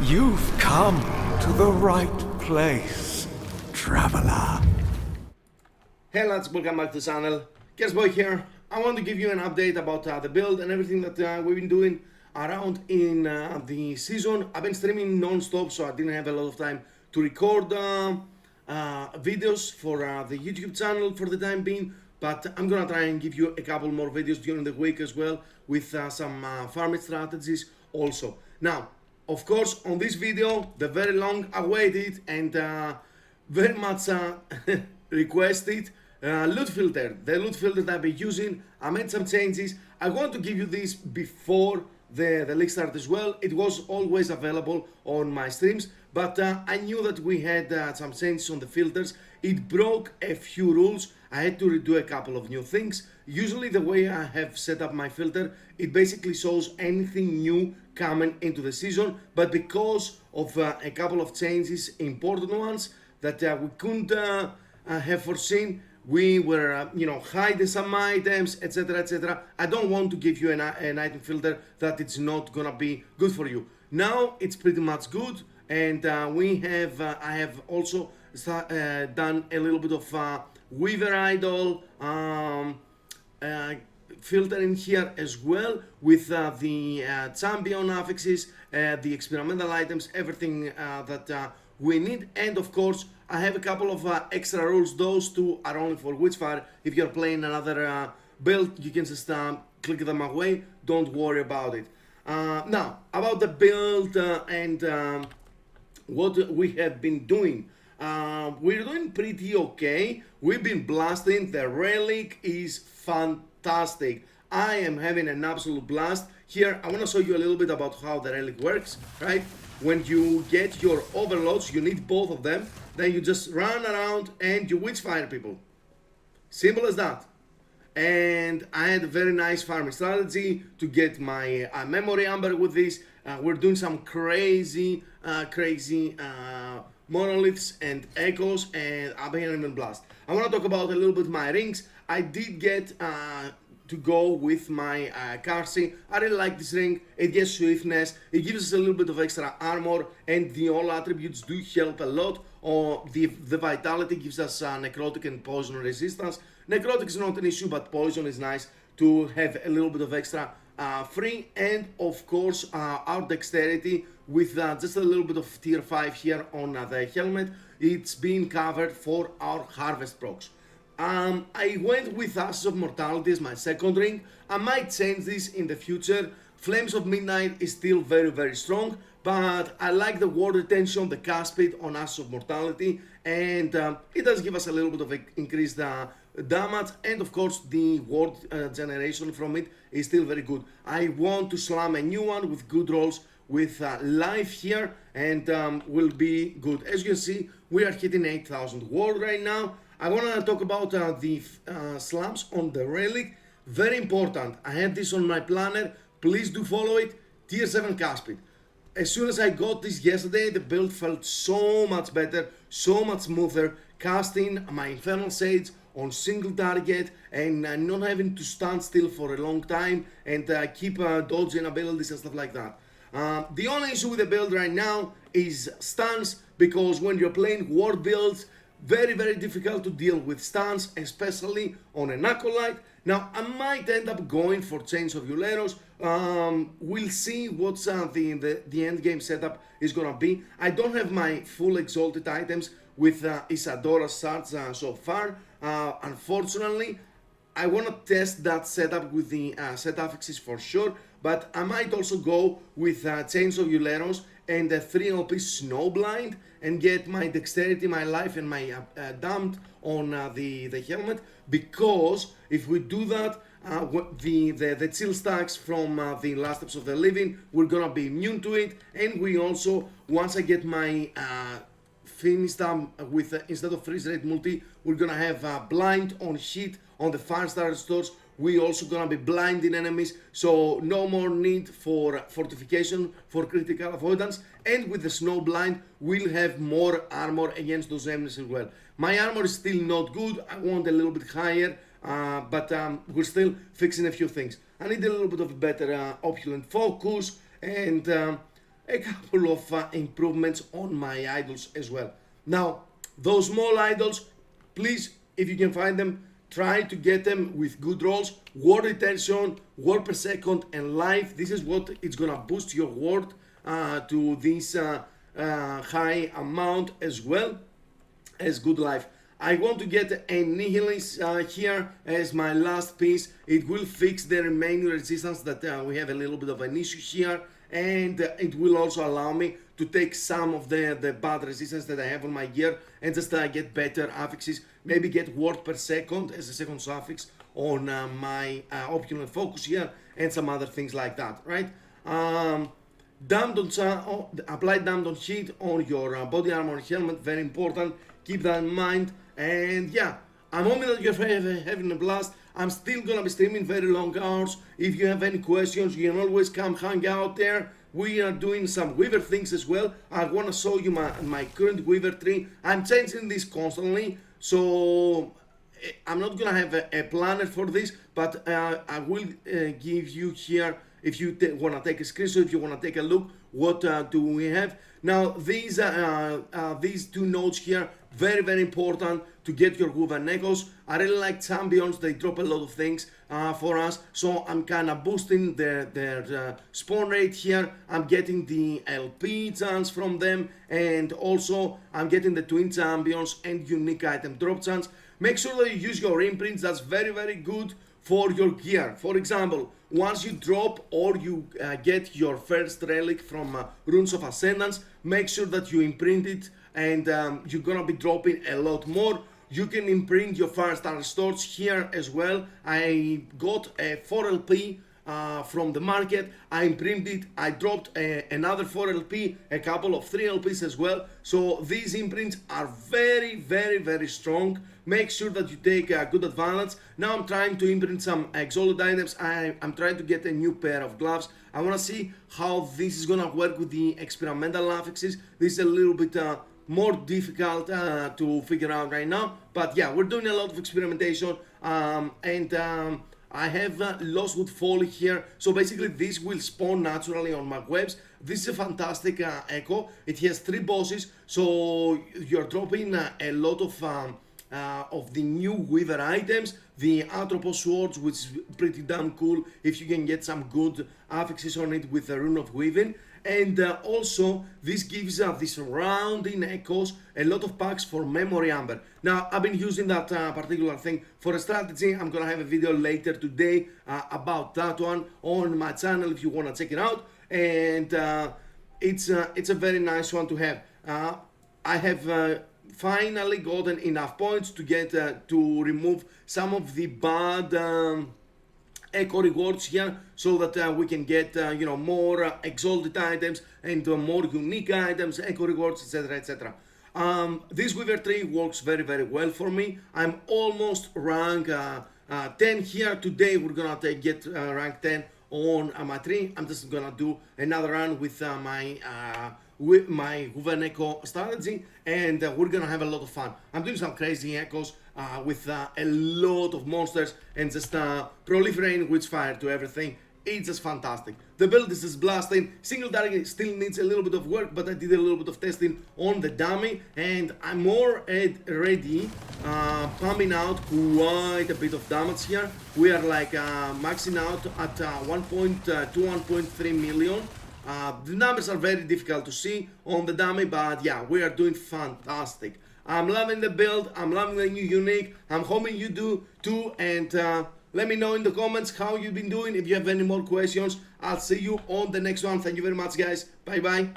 You've come to the right place, traveler. Hey lads, welcome back to the channel. Cursedboy here. I want to give you an update about the build and everything that we've been doing around in the season. I've been streaming non-stop, so I didn't have a lot of time to record videos for the YouTube channel for the time being, but I'm gonna try and give you a couple more videos during the week as well with some farming strategies also. Now, of course, on this video, the very long awaited and very much requested Lootfilter, the Lootfilter that I've been using. I made some changes. I want to give you this before the league start as well. It was always available on my streams, but I knew that we had some changes on the filters. It broke a few rules. I had to redo a couple of new things. Usually the way I have set up my filter, it basically shows anything new coming into the season, but because of a couple of changes, important ones that we couldn't have foreseen, we were hiding some items, etc, etc. I don't want to give you an item filter that it's not gonna be good for you. Now it's pretty much good, and I have also done a little bit of Weaver Idol filter in here as well, with the champion affixes, the experimental items, everything that we need. And of course I have a couple of extra rules. Those two are only for WitchFire. If you're playing another build, you can just click them away, don't worry about it. Now about the build and what we have been doing. We're doing pretty okay. We've been blasting. The relic is fantastic. I am having an absolute blast. Here I want to show you a little bit about how the relic works, right? When you get your overloads, you need both of them. Then you just run around and you witchfire people. Simple as that. And I had a very nice farming strategy to get my memory amber with this. We're doing some crazy monoliths and echoes, and I've been having a blast. I want to talk about a little bit my rings. I did get to go with my Carsey. I really like this ring. It gets swiftness, it gives us a little bit of extra armor, and the all attributes do help a lot. The vitality gives us necrotic and poison resistance. Necrotic is not an issue, but poison is nice to have a little bit of extra free. And of course our dexterity with just a little bit of tier 5 here on the helmet. It's being covered for our harvest procs. I went with Ashes of Mortality as my second ring. I might change this in the future. Flames of Midnight is still very strong, but I like the ward retention, the cast speed on Ashes of Mortality, and it does give us a little bit of increased damage, and of course the ward generation from it is still very good. I want to slam a new one with good rolls with life here, and will be good. As you can see, we are hitting 8,000 ward right now. I want to talk about the slams on the relic. Very important. I had this on my planner. Please do follow it. Tier 7 cast speed. As soon as I got this yesterday, the build felt so much better, so much smoother. Casting my Infernal Sage on single target and not having to stand still for a long time and keep dodging abilities and stuff like that. The only issue with the build right now is stuns, because when you're playing ward builds, very difficult to deal with stuns, especially on an acolyte. Now I might end up going for Chains of Euleros. We'll see what's the end game setup is gonna be. I don't have my full exalted items with Isadora's shards so far, unfortunately. I want to test that setup with the set affixes for sure, but I might also go with Chains of Euleros and a 3 LP Snowblind and get my dexterity, my life, and my damned on the helmet, because if we do that, the chill stacks from the Last Steps of the Living, we're gonna be immune to it. And we also, once I get my finished with instead of freeze rate multi, we're gonna have blind on hit on the Firestarter stores. We also gonna be blinding enemies, so no more need for fortification for critical avoidance. And with the snow blind, we'll have more armor against those enemies as well. My armor is still not good. I want a little bit higher, but we're still fixing a few things. I need a little bit of better opulent focus, and a couple of improvements on my idols as well. Now, those small idols, please, if you can find them, try to get them with good rolls, word retention, word per second, and life. This is what it's gonna boost your word to this high amount as well as good life. I want to get a nihilist here as my last piece. It will fix the remaining resistance that we have a little bit of an issue here, and it will also allow me to take some of the bad resistance that I have on my gear and just get better affixes, maybe get word per second as a second suffix on my opulent focus here and some other things like that, right? Apply damned on heat on your body armor helmet, very important, keep that in mind. And yeah, I'm hoping that you're having a blast. I'm still gonna be streaming very long hours. If you have any questions, you can always come hang out there. We are doing some weaver things as well. I want to show you my current weaver tree. I'm changing this constantly, so I'm not gonna have a planner for this, but I will give you here, if you want to take a screenshot, if you want to take a look, what do we have. Now these two nodes here, very important to get your Hoover Echoes. I really like champions, they drop a lot of things for us, so I'm kind of boosting their spawn rate here. I'm getting the LP chance from them, and also I'm getting the twin champions and unique item drop chance. Make sure that you use your imprints, that's very good for your gear. For example, once you drop or you get your first relic from Runes of Ascendance, make sure that you imprint it, and you're gonna be dropping a lot more. You can imprint your Firestar Stores here as well. I got a 4 LP from the market, I imprinted it, I dropped another 4 LP, a couple of 3 LPs as well. So these imprints are very strong. Make sure that you take good advantage. Now I'm trying to imprint some exalted items. I'm trying to get a new pair of gloves. I want to see how this is gonna work with the experimental affixes. This is a little bit more difficult to figure out right now, but yeah, we're doing a lot of experimentation, and I have Lostwood Folly here, so basically this will spawn naturally on my webs. This is a fantastic echo. It has 3 bosses, so you're dropping a lot of the new Weaver items, the Atropos swords, which is pretty damn cool if you can get some good affixes on it with the Rune of Weaving. And also this gives the surrounding echoes a lot of packs for Memory Amber. Now I've been using that particular thing for a strategy. I'm gonna have a video later today about that one on my channel if you wanna check it out. And it's a very nice one to have. I have finally gotten enough points to get to remove some of the bad echo rewards here, so that we can get you know, more exalted items and more unique items, echo rewards, etc. This Weaver tree works very well for me. I'm almost rank 10 here. Today we're gonna get rank 10 on my tree. I'm just gonna do another run with my Hoover Echo strategy, and we're gonna have a lot of fun. I'm doing some crazy echoes with a lot of monsters and just proliferating WitchFire to everything. It's just fantastic. The build is just blasting. Single target still needs a little bit of work, but I did a little bit of testing on the dummy, and I'm more ready, pumping out quite a bit of damage here. We are like maxing out at 1.2, 1.3 million. The numbers are very difficult to see on the dummy, but yeah, we are doing fantastic. I'm loving the build, I'm loving the new unique, I'm hoping you do too, and let me know in the comments how you've been doing. If you have any more questions, I'll see you on the next one. Thank you very much, guys. Bye bye.